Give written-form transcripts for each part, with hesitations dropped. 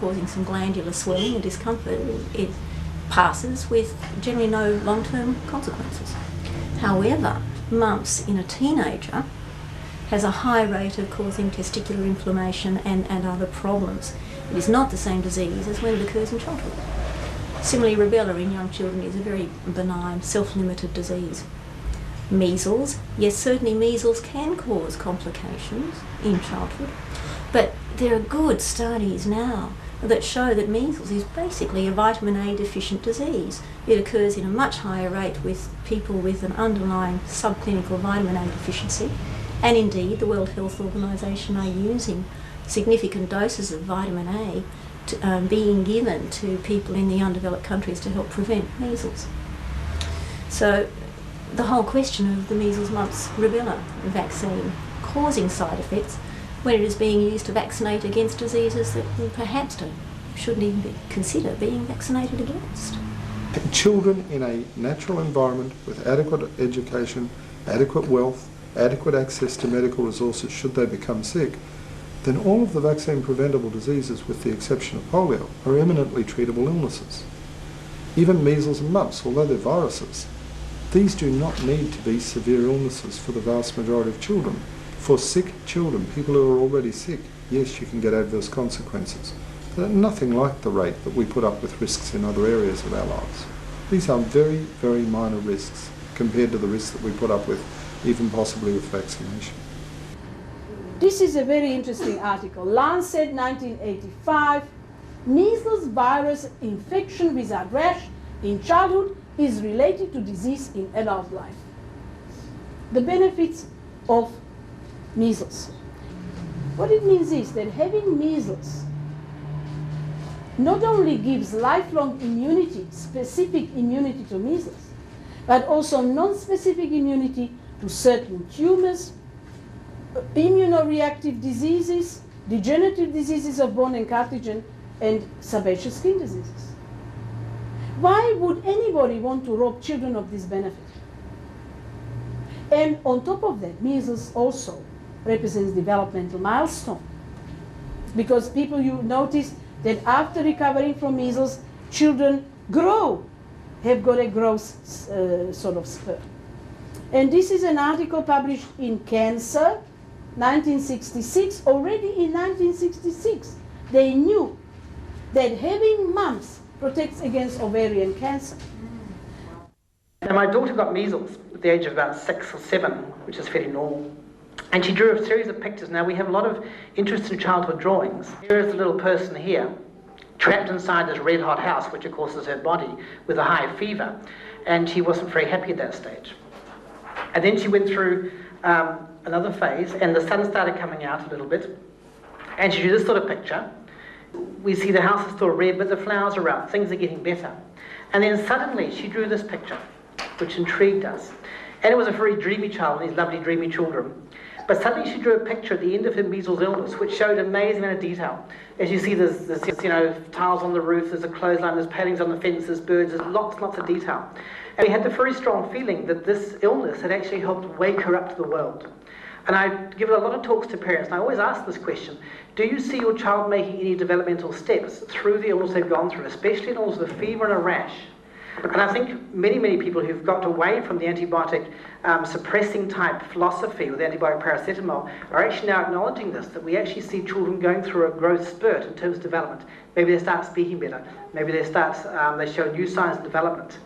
causing some glandular swelling and discomfort, it passes with generally no long-term consequences. However, mumps in a teenager has a high rate of causing testicular inflammation and other problems. It is not the same disease as when it occurs in childhood. Similarly, rubella in young children is a very benign, self-limited disease. Measles, yes, certainly measles can cause complications in childhood, but there are good studies now that show that measles is basically a vitamin A deficient disease. It occurs in a much higher rate with people with an underlying subclinical vitamin A deficiency, and indeed the World Health Organization are using significant doses of vitamin A being given to people in the undeveloped countries to help prevent measles. So the whole question of the measles, mumps, rubella vaccine causing side effects when it is being used to vaccinate against diseases that we perhaps shouldn't even consider being vaccinated against. Children in a natural environment with adequate education, adequate wealth, adequate access to medical resources should they become sick, then all of the vaccine preventable diseases, with the exception of polio, are eminently treatable illnesses. Even measles and mumps, although they're viruses, these do not need to be severe illnesses for the vast majority of children. For sick children, people who are already sick, yes, you can get adverse consequences, but nothing like the rate that we put up with risks in other areas of our lives. These are very, very minor risks compared to the risks that we put up with, even possibly with vaccination. This is a very interesting article. Lancet, 1985. Measles virus infection without rash in childhood is related to disease in adult life. The benefits of measles. What it means is that having measles not only gives lifelong immunity, specific immunity to measles, but also non-specific immunity to certain tumors, immunoreactive diseases, degenerative diseases of bone and cartilage, and sebaceous skin diseases. Why would anybody want to rob children of this benefit? And on top of that, measles also represents developmental milestone, because people, you notice that after recovering from measles, children have got a growth sort of spurt. And this is an article published in Cancer, 1966. Already in 1966, they knew that having mumps protects against ovarian cancer. Now, my daughter got measles at the age of about 6 or 7, which is fairly normal. And she drew a series of pictures. Now, we have a lot of interest in childhood drawings. Here is the little person here, trapped inside this red-hot house, which of course is her body, with a high fever. And she wasn't very happy at that stage. And then she went through another phase, and the sun started coming out a little bit. And she drew this sort of picture. We see the house is still red, but the flowers are out. Things are getting better. And then suddenly she drew this picture, which intrigued us. And it was a very dreamy child, these lovely dreamy children. But suddenly she drew a picture at the end of her measles illness, which showed an amazing amount of detail. As you see, there's tiles on the roof, there's a clothesline, there's palings on the fence, there's birds, there's lots of detail. And we had the very strong feeling that this illness had actually helped wake her up to the world. And I give a lot of talks to parents, and I always ask this question: do you see your child making any developmental steps through the illness they've gone through, especially in illness with a fever and a rash? And I think many people who've got away from the antibiotic suppressing type philosophy with antibiotic paracetamol are actually now acknowledging this, that we actually see children going through a growth spurt in terms of development. Maybe they start speaking better, maybe they show new signs of development.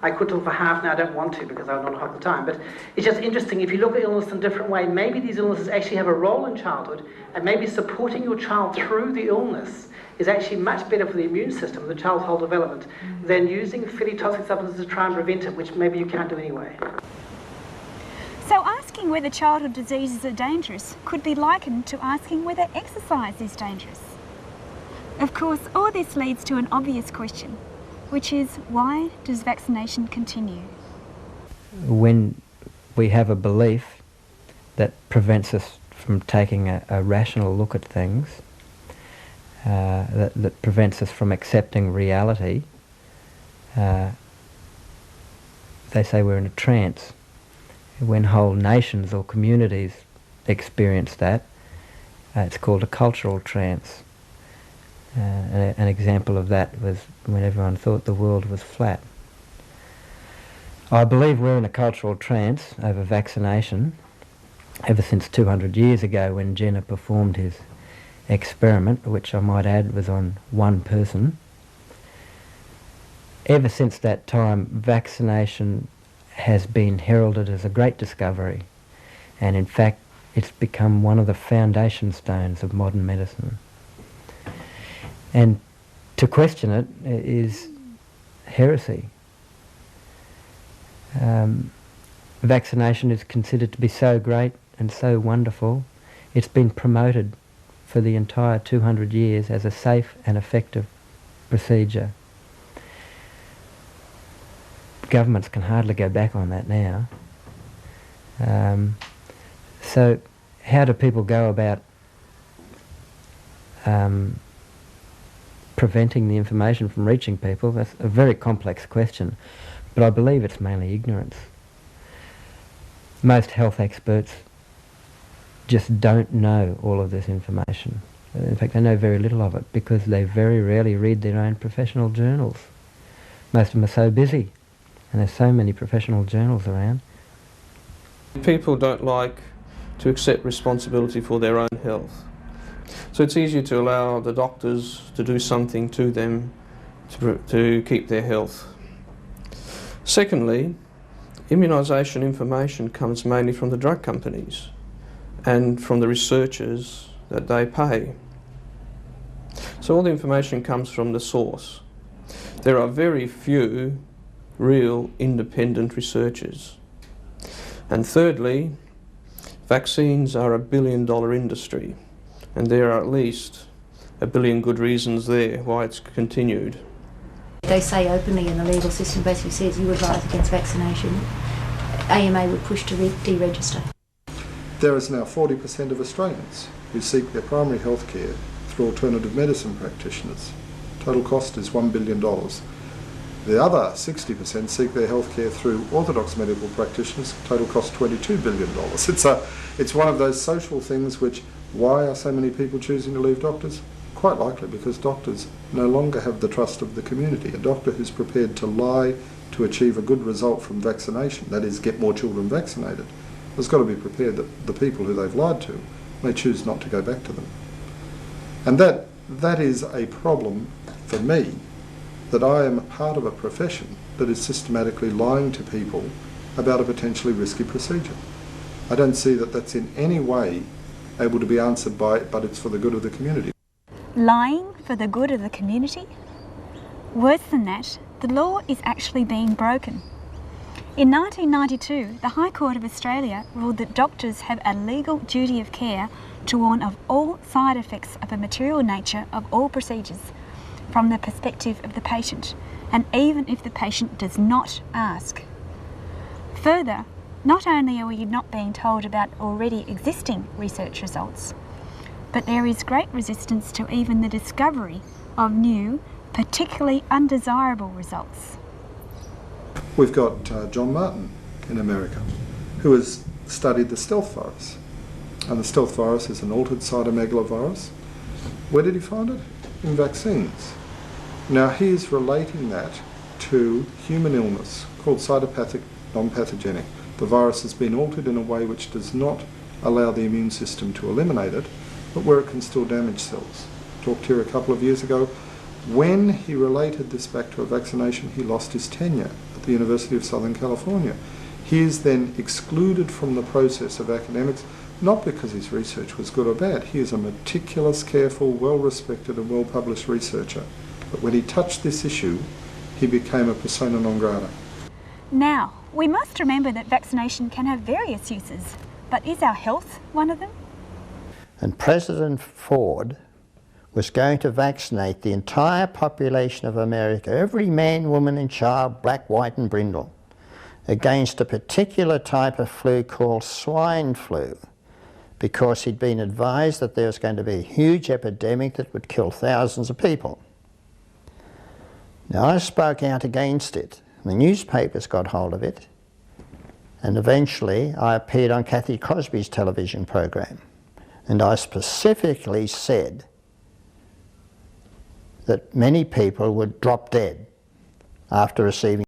I could talk for half now, I don't want to because I don't have the time, but it's just interesting, if you look at illness in a different way, maybe these illnesses actually have a role in childhood, and maybe supporting your child through the illness is actually much better for the immune system, the child's whole development, than using fairly toxic substances to try and prevent it, which maybe you can't do anyway. So asking whether childhood diseases are dangerous could be likened to asking whether exercise is dangerous. Of course, all this leads to an obvious question, which is, why does vaccination continue? When we have a belief that prevents us from taking a rational look at things, that prevents us from accepting reality, they say we're in a trance. When whole nations or communities experience that, it's called a cultural trance. An example of that was when everyone thought the world was flat. I believe we're in a cultural trance over vaccination ever since 200 years ago when Jenner performed his experiment, which I might add was on one person. Ever since that time, vaccination has been heralded as a great discovery, and in fact it's become one of the foundation stones of modern medicine. And to question it is heresy. Vaccination is considered to be so great and so wonderful, it's been promoted for the entire 200 years as a safe and effective procedure. Governments can hardly go back on that now. So how do people go about preventing the information from reaching people? That's a very complex question, but I believe it's mainly ignorance. Most health experts just don't know all of this information. In fact, they know very little of it because they very rarely read their own professional journals. Most of them are so busy, and there's so many professional journals around. People don't like to accept responsibility for their own health. So it's easier to allow the doctors to do something to them to keep their health. Secondly, immunisation information comes mainly from the drug companies and from the researchers that they pay. So all the information comes from the source. There are very few real independent researchers. And thirdly, vaccines are $1 billion industry, and there are at least 1 billion good reasons there why it's continued. They say openly in the legal system basically says you advise against vaccination, AMA would push to deregister. There is now 40% of Australians who seek their primary health care through alternative medicine practitioners. Total cost is $1 billion. The other 60% seek their health care through orthodox medical practitioners. Total cost $22 billion. It's one of those social things which, why are so many people choosing to leave doctors? Quite likely because doctors no longer have the trust of the community. A doctor who's prepared to lie to achieve a good result from vaccination, that is, get more children vaccinated, has got to be prepared that the people who they've lied to may choose not to go back to them. And that is a problem for me, that I am a part of a profession that is systematically lying to people about a potentially risky procedure. I don't see that that's in any way able to be answered by it, but it's for the good of the community. Lying for the good of the community? Worse than that, the law is actually being broken. In 1992, the High Court of Australia ruled that doctors have a legal duty of care to warn of all side effects of a material nature of all procedures from the perspective of the patient, and even if the patient does not ask. Further, not only are we not being told about already existing research results, but there is great resistance to even the discovery of new, particularly undesirable results. We've got John Martin in America, who has studied the stealth virus. And the stealth virus is an altered cytomegalovirus. Where did he find it? In vaccines. Now he is relating that to human illness called cytopathic non-pathogenic. The virus has been altered in a way which does not allow the immune system to eliminate it, but where it can still damage cells. Talked here a couple of years ago. When he related this back to a vaccination, he lost his tenure at the University of Southern California. He is then excluded from the process of academics, not because his research was good or bad. He is a meticulous, careful, well-respected and well-published researcher. But when he touched this issue, he became a persona non grata. Now, we must remember that vaccination can have various uses, but is our health one of them? And President Ford was going to vaccinate the entire population of America, every man, woman and child, black, white and brindle, against a particular type of flu called swine flu, because he'd been advised that there was going to be a huge epidemic that would kill thousands of people. Now I spoke out against it. The newspapers got hold of it, and eventually I appeared on Kathy Crosby's television program, and I specifically said that many people would drop dead after receiving